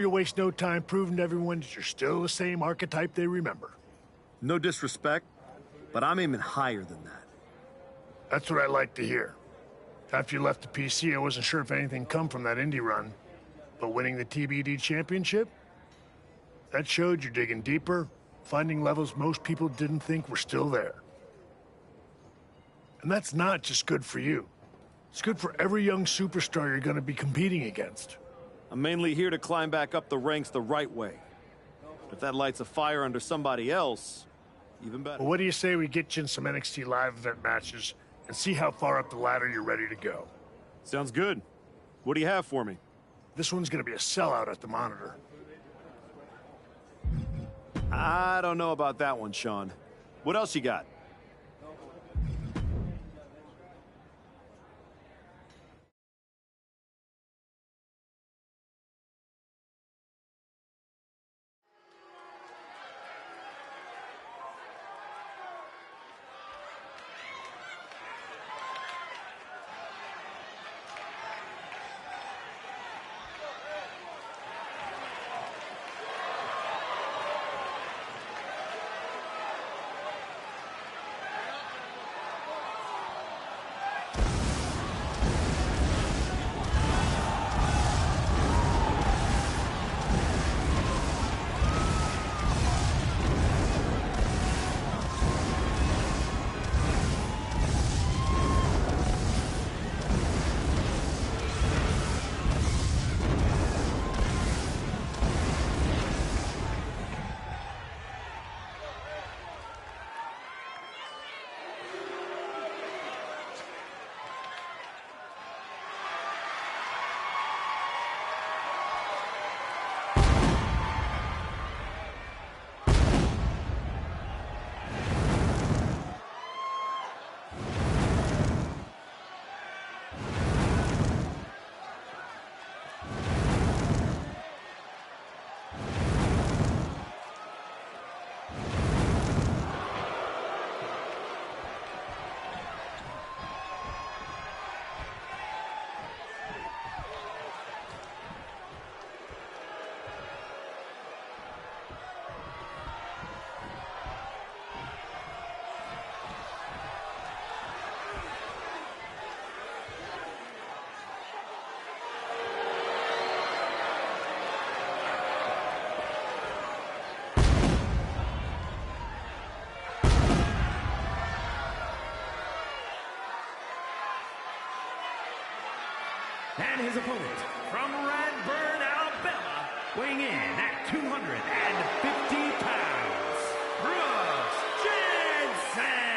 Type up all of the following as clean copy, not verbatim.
You waste no time proving to everyone that you're still the same archetype they remember. No disrespect, but I'm aiming higher than that. That's what I like to hear. After you left the PC, I wasn't sure if anything come from that indie run. But winning the TBD championship? That showed you're digging deeper, finding levels most people didn't think were still there. And that's not just good for you. It's good for every young superstar you're going to be competing against. I'm mainly here to climb back up the ranks the right way. If that lights a fire under somebody else, even better. Well, what do you say we get you in some NXT live event matches and see how far up the ladder you're ready to go? Sounds good. What do you have for me? This one's going to be a sellout at the monitor. I don't know about that one, Sean. What else you got? And his opponent, from Radburn, Alabama, weighing in at 250 pounds, Brooks Jensen!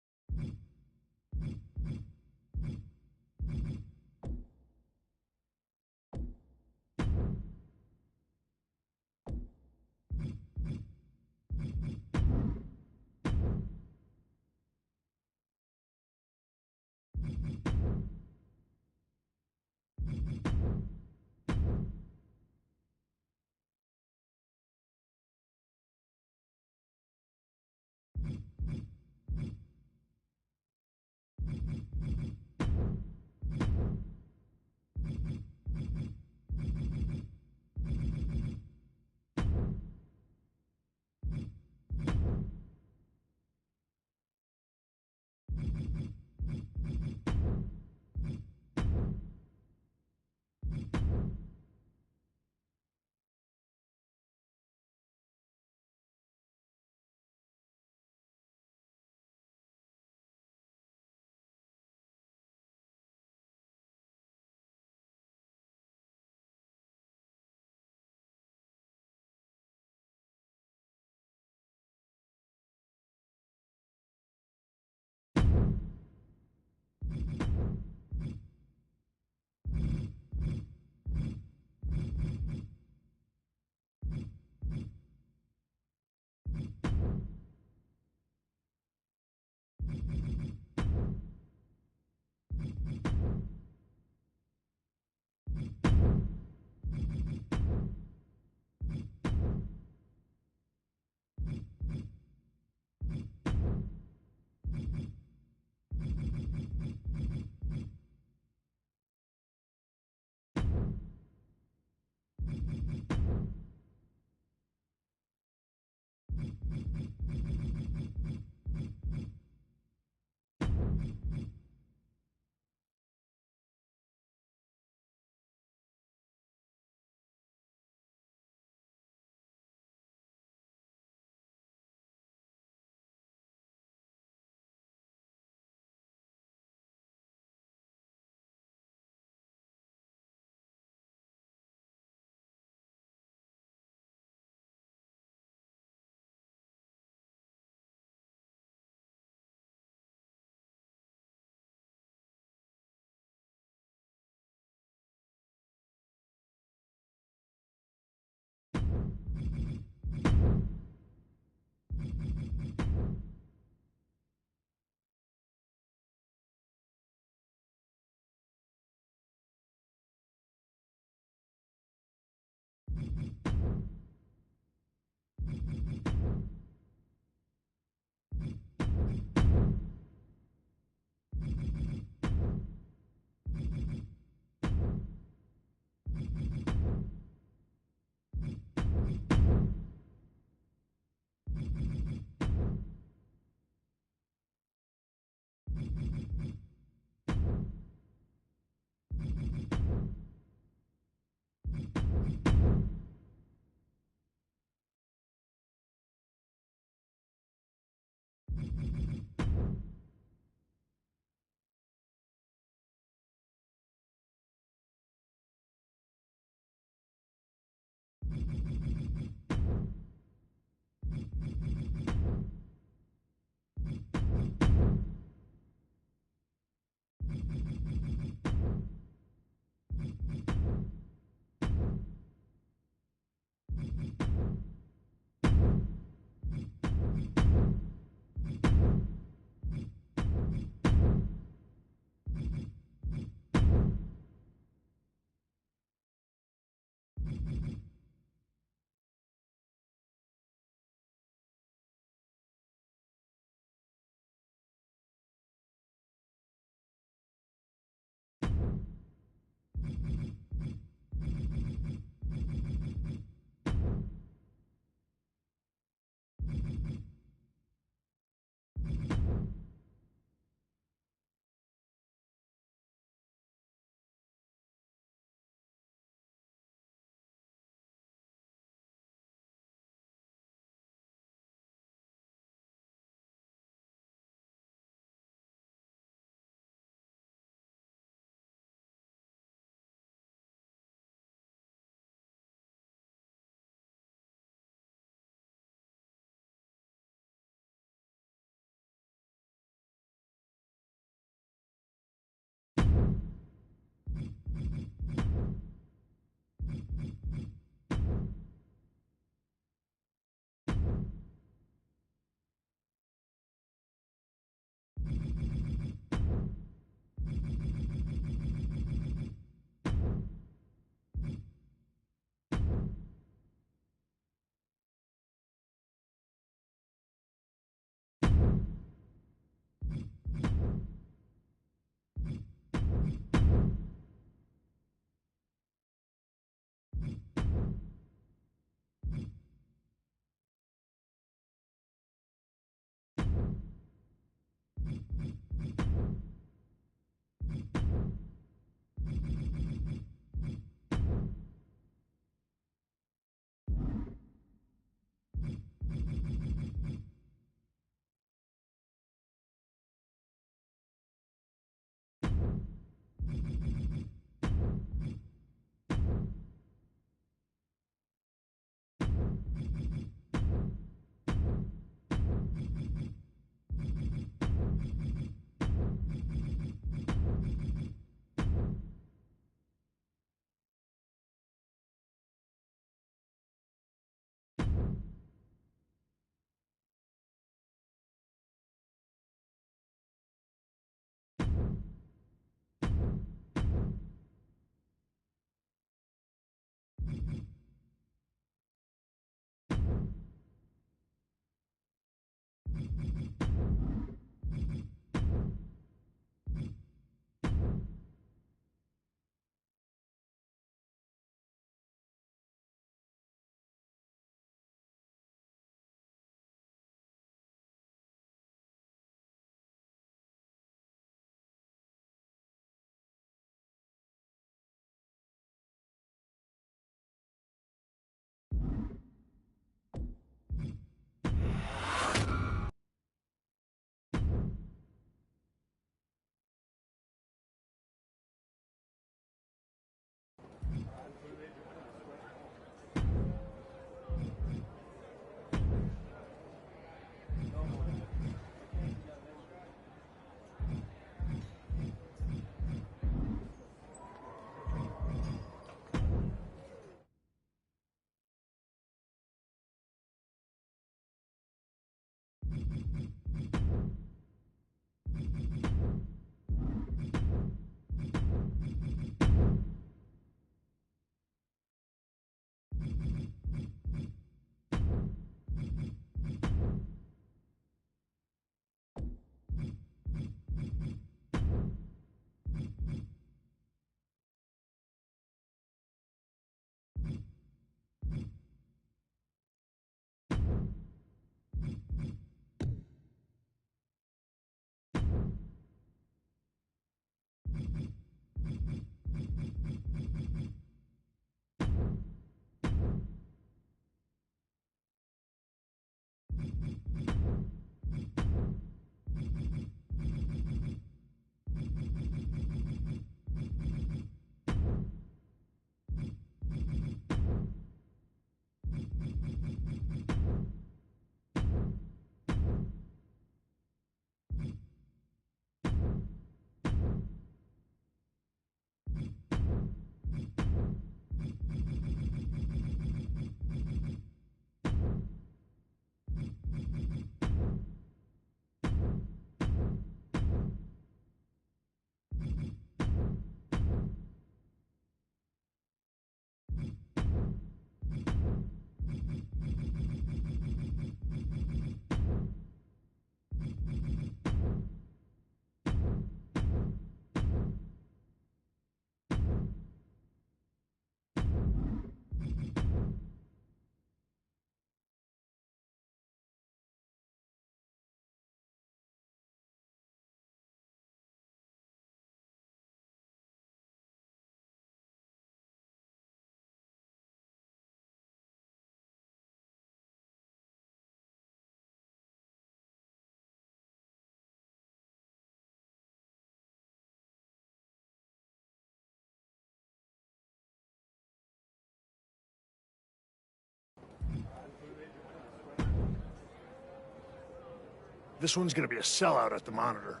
This one's gonna be a sellout at the monitor.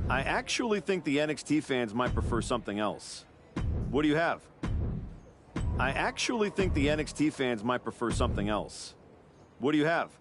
I actually think the NXT fans might prefer something else. What do you have? I actually think the NXT fans might prefer something else. What do you have?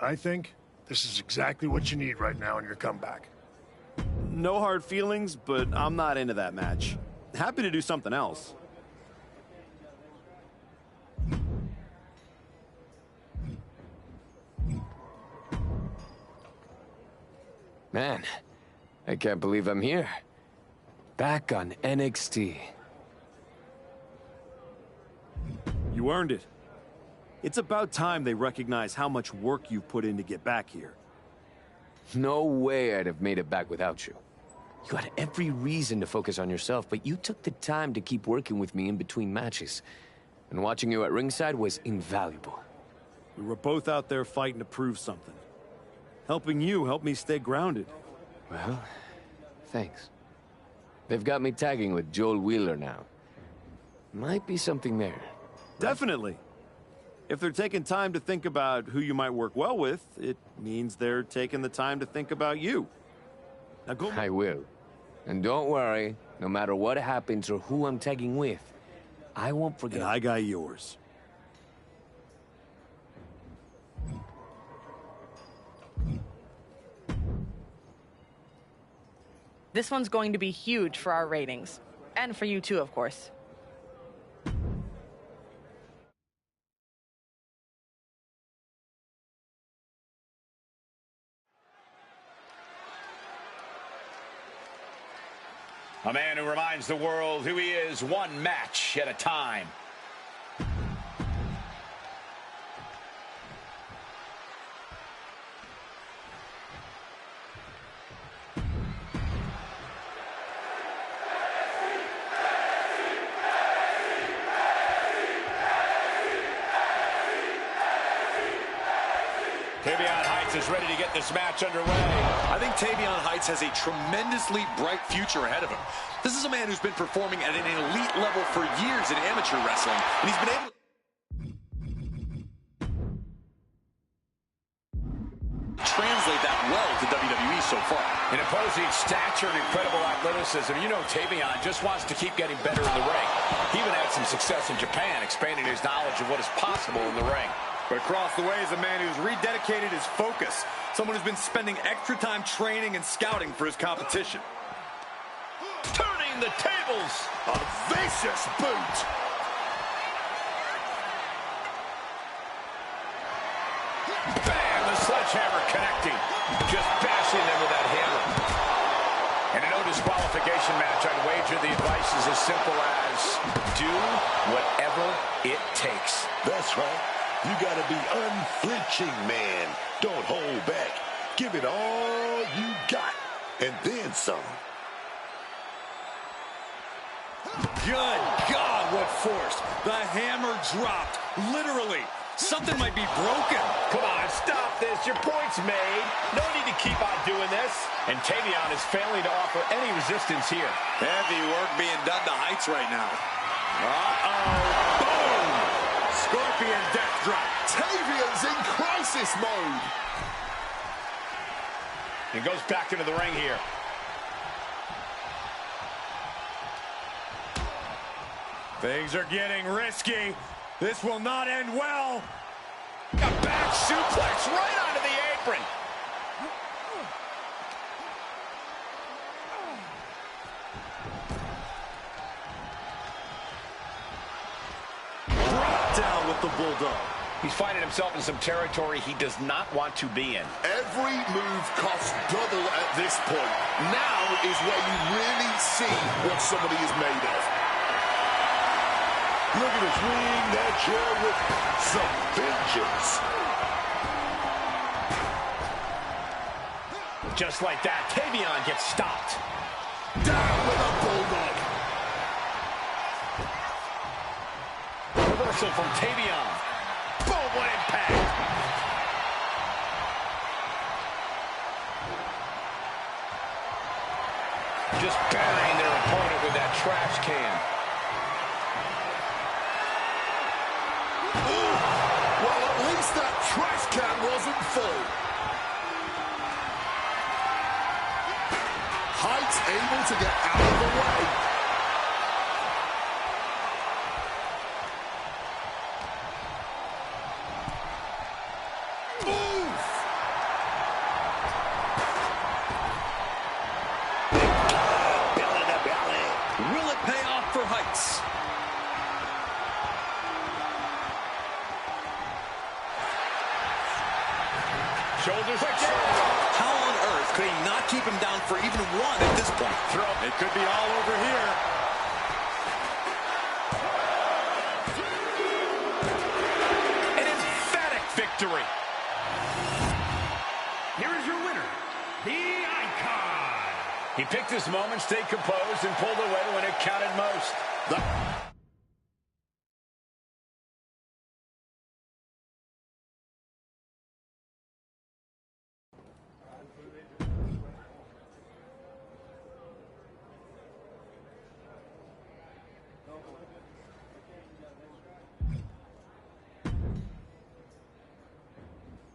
I think this is exactly what you need right now in your comeback. No hard feelings, but I'm not into that match. Happy to do something else. Man, I can't believe I'm here. Back on NXT. You earned it. It's about time they recognize how much work you've put in to get back here. No way I'd have made it back without you. You had every reason to focus on yourself, but you took the time to keep working with me in between matches. And watching you at ringside was invaluable. We were both out there fighting to prove something. Helping you helped me stay grounded. Well, thanks. They've got me tagging with Joel Wheeler now. Might be something there. Definitely. If they're taking time to think about who you might work well with, it means they're taking the time to think about you. Now go. I will. And don't worry, no matter what happens or who I'm tagging with, I won't forget. And I got yours. This one's going to be huge for our ratings. And for you too, of course. A man who reminds the world who he is one match at a time. Is ready to get this match underway. I think Tavion Heights has a tremendously bright future ahead of him. This is a man who's been performing at an elite level for years in amateur wrestling, and he's been able to translate that well to WWE so far. In imposing stature and incredible athleticism, you know Tavion just wants to keep getting better in the ring. He even had some success in Japan, expanding his knowledge of what is possible in the ring. But across the way is a man who's rededicated his focus. Someone who's been spending extra time training and scouting for his competition. Turning the tables. A vicious boot. Bam! The sledgehammer connecting. Just bashing them with that hammer. In a no disqualification match, I'd wager the advice is as simple as do whatever it takes. That's right. You gotta be unflinching, man. Don't hold back. Give it all you got. and then some. Good God, what force. The hammer dropped, literally. Something might be broken. Come on, stop this. Your point's made. No need to keep on doing this. And Tavion is failing to offer any resistance here. Heavy work being done to Heights right now. Uh-oh. Boom! Scorpion death drop. Tavion's in crisis mode. And goes back into the ring here. Things are getting risky. This will not end well. A back suplex right onto the apron. Brought down with the bulldog. He's finding himself in some territory he does not want to be in. Every move costs double at this point. Now is where you really see what somebody is made of. Look at us swing that chair with some vengeance. Just like that, Tavion gets stopped. Down with a bulldog. Reversal from Tavion. Boom, what impact. Just burying their opponent with that trash can. Well, at least that trash can wasn't full. Heights able to get out of the way. Oof! Belly to belly. Will it pay off for Heights? Shoulders are down. How on earth could he not keep him down for even one at this point? It could be all over here. An emphatic victory. Here is your winner, the Icon. He picked his moment, stayed composed, and pulled away when it counted most.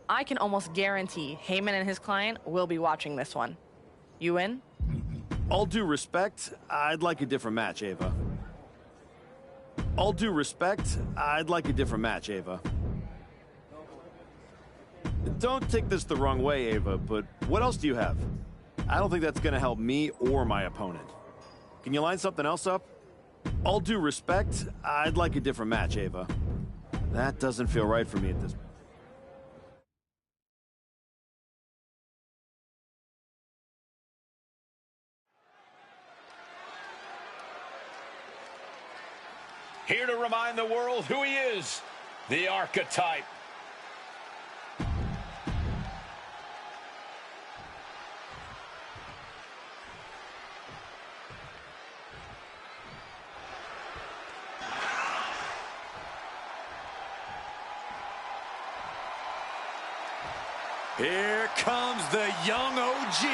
I can almost guarantee Heyman and his client will be watching this one. You in? All due respect, I'd like a different match, Ava. All due respect, I'd like a different match, Ava. Don't take this the wrong way, Ava, but what else do you have? I don't think that's going to help me or my opponent. Can you line something else up? All due respect, I'd like a different match, Ava. That doesn't feel right for me at this point. Here to remind the world who he is, the archetype. Here comes the young OG.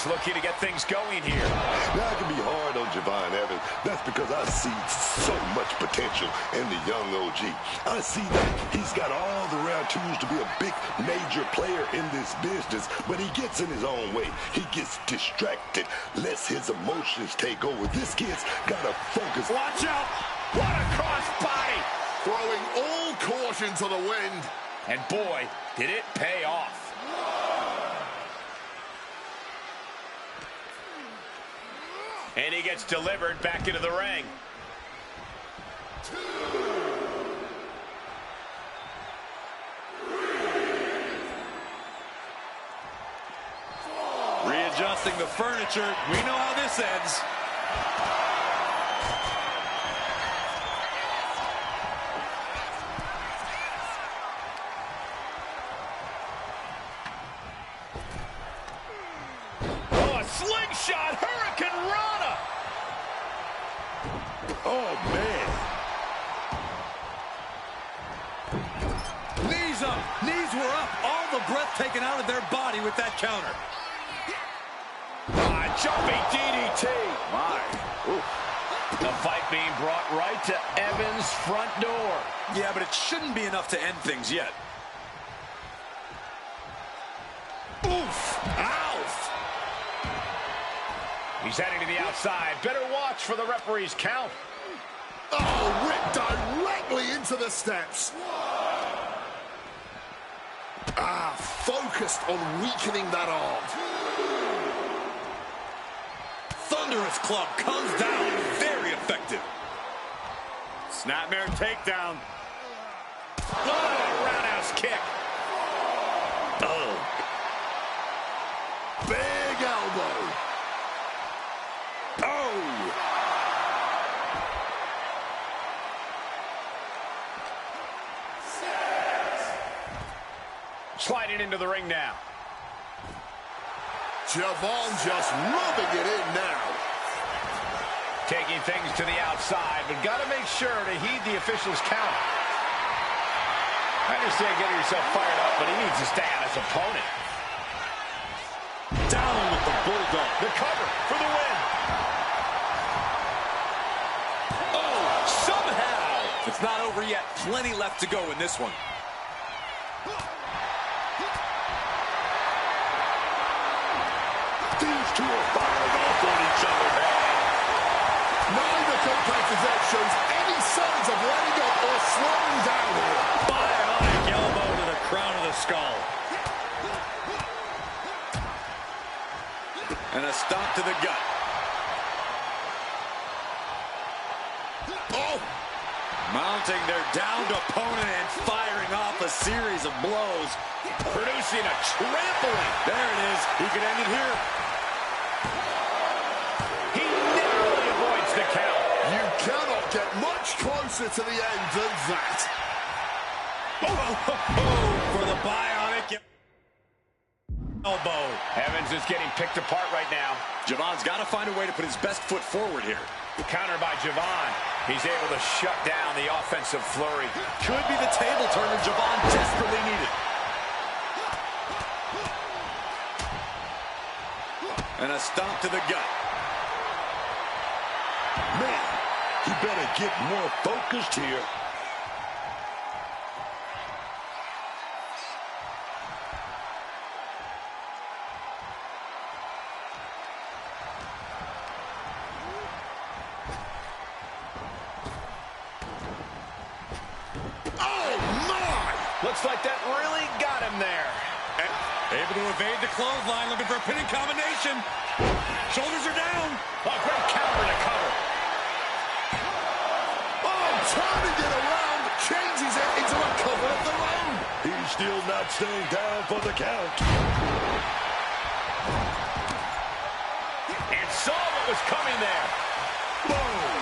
Looking to get things going here. Now, I can be hard on Javon Evans. That's because I see so much potential in the young OG. I see that he's got all the rare tools to be a big, major player in this business, but he gets in his own way. He gets distracted, lets his emotions take over. This kid's got to focus. Watch out! What a cross body! Throwing all caution to the wind. And boy, did it pay off. And he gets delivered back into the ring. Readjusting the furniture. We know how this ends. Oh, a slingshot Hurricane Rana. Oh, man. Knees up. Knees were up. All the breath taken out of their body with that counter. Jumping DDT. My. Ooh. The fight being brought right to Evans' front door. Yeah, but it shouldn't be enough to end things yet. Oof. Ouch. He's heading to the outside. Better watch for the referee's count. Oh, ripped directly into the steps. Focused on weakening that arm. Thunderous club comes down. Very effective. Snapmare takedown. Oh, roundhouse kick. Oh. Big elbow. Oh. Sliding into the ring now. Javon just rubbing it in now. Taking things to the outside, but got to make sure to heed the official's count. I understand getting yourself fired up, but he needs to stay on his opponent. Down with the bulldog. The cover for the win. Oh, somehow. It's not over yet. Plenty left to go in this one. These two are fired off on each other now. Neither competitor shows any signs of letting up or slowing down here. Bionic elbow to the crown of the skull. And a stomp to the gut. Oh! Mounting their downed opponent and firing off a series of blows. Producing a trampling. There it is. He could end it here. He narrowly avoids the count. You cannot get much closer to the end than that. Oh, for the bionic elbow. Evans is getting picked apart right now. Javon's got to find a way to put his best foot forward here. Counter by Javon. He's able to shut down the offensive flurry. Could be the table turner Javon desperately needed. And a stomp to the gut. Man, he better get more focused here. Looks like that really got him there. Able to evade the clothesline, looking for a pinning combination. Shoulders are down. Oh, great counter to cover. Oh, turning it around, changes it into a cover of their own. He's still not staying down for the count. And saw what was coming there. Boom!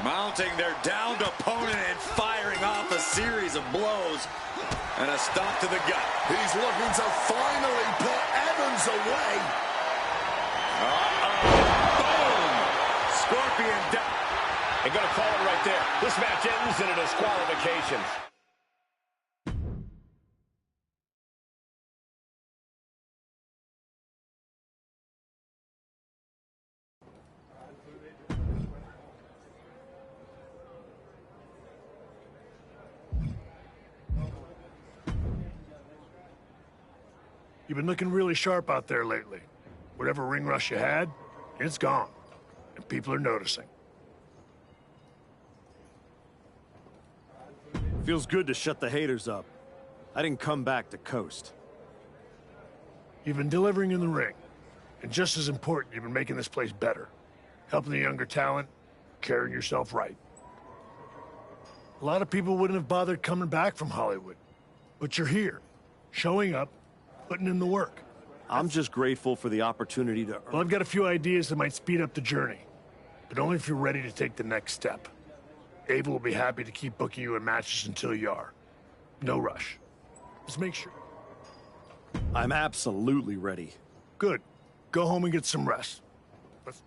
Mounting their downed opponent and firing off a series of blows. And a stomp to the gut. He's looking to finally put Evans away. Boom! Scorpion down. They're going to call it right there. This match ends in a disqualification. You've been looking really sharp out there lately. Whatever ring rush you had, it's gone. And people are noticing. Feels good to shut the haters up. I didn't come back to coast. You've been delivering in the ring. And just as important, you've been making this place better. Helping the younger talent, carrying yourself right. A lot of people wouldn't have bothered coming back from Hollywood. But you're here, showing up, putting in the work. I'm just grateful for the opportunity to Well, I've got a few ideas that might speed up the journey, but only if you're ready to take the next step. Ava will be happy to keep booking you in matches until you are. No rush. Just make sure. I'm absolutely ready. Good. Go home and get some rest. Let's...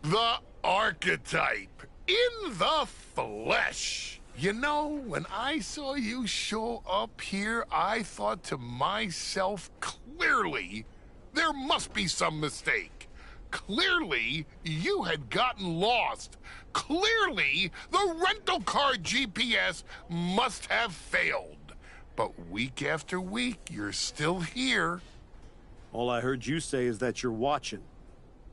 The archetype in the flesh. You know, when I saw you show up here, I thought to myself, clearly, there must be some mistake. Clearly, you had gotten lost. Clearly, the rental car GPS must have failed. But week after week, you're still here. All I heard you say is that you're watching.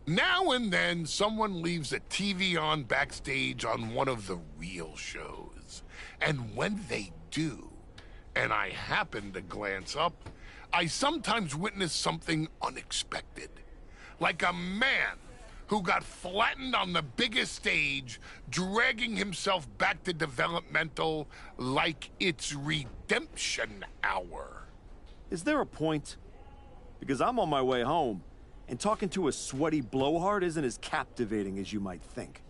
Now and then, someone leaves a TV on backstage on one of the real shows. And when they do, and I happen to glance up, I sometimes witness something unexpected. Like a man who got flattened on the biggest stage, dragging himself back to developmental like it's redemption hour. Is there a point? Because I'm on my way home. And talking to a sweaty blowhard isn't as captivating as you might think.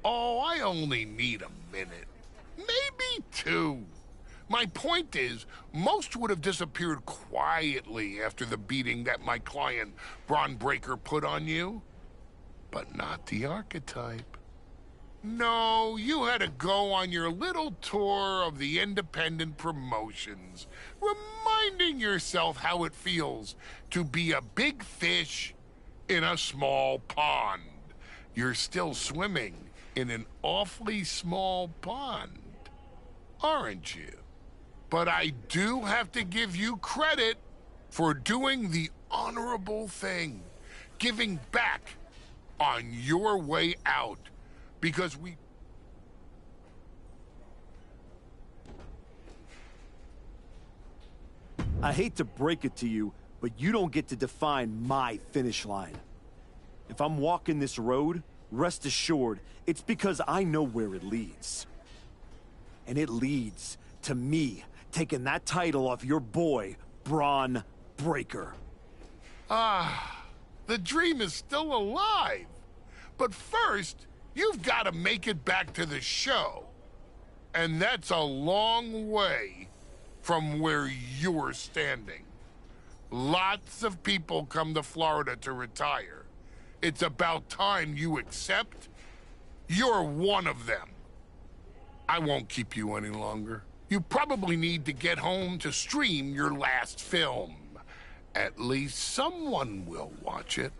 Oh, I only need a minute. Maybe two. My point is, most would have disappeared quietly after the beating that my client, Braun Breaker, put on you. But not the archetype. No, you had to go on your little tour of the independent promotions, reminding yourself how it feels to be a big fish in a small pond. You're still swimming in an awfully small pond, aren't you? But I do have to give you credit for doing the honorable thing, giving back on your way out. Because I hate to break it to you, but you don't get to define my finish line. If I'm walking this road, rest assured, it's because I know where it leads. And it leads to me taking that title off your boy, Braun Breaker. The dream is still alive. But first, you've got to make it back to the show. And that's a long way from where you're standing. Lots of people come to Florida to retire. It's about time you accept you're one of them. I won't keep you any longer. You probably need to get home to stream your last film. At least someone will watch it.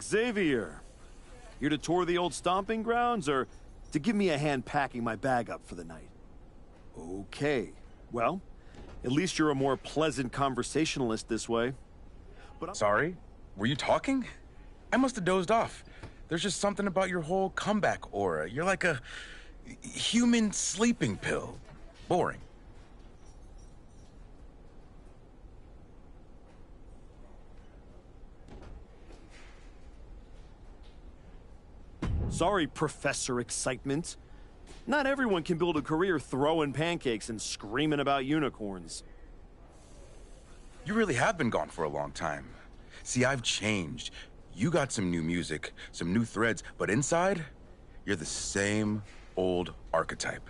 Xavier, here to tour the old stomping grounds or to give me a hand packing my bag up for the night? Okay, well, at least you're a more pleasant conversationalist this way. But Sorry? Were you talking? I must have dozed off. There's just something about your whole comeback aura. You're like a human sleeping pill. Boring. Sorry, Professor Excitement. Not everyone can build a career throwing pancakes and screaming about unicorns. You really have been gone for a long time. See, I've changed. You got some new music, some new threads, but inside, you're the same old archetype.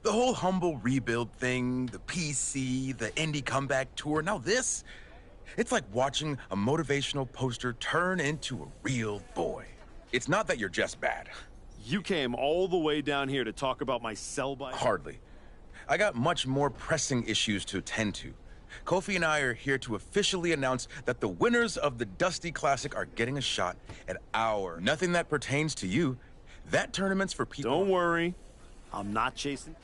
The whole humble rebuild thing, the PC, the indie comeback tour, now this, It's like watching a motivational poster turn into a real boy. It's not that you're just bad. You came all the way down here to talk about my sell-by? Hardly. I got much more pressing issues to attend to. Kofi and I are here to officially announce that the winners of the Dusty Classic are getting a shot at our... Nothing that pertains to you. That tournament's for people... Don't worry. I'm not chasing...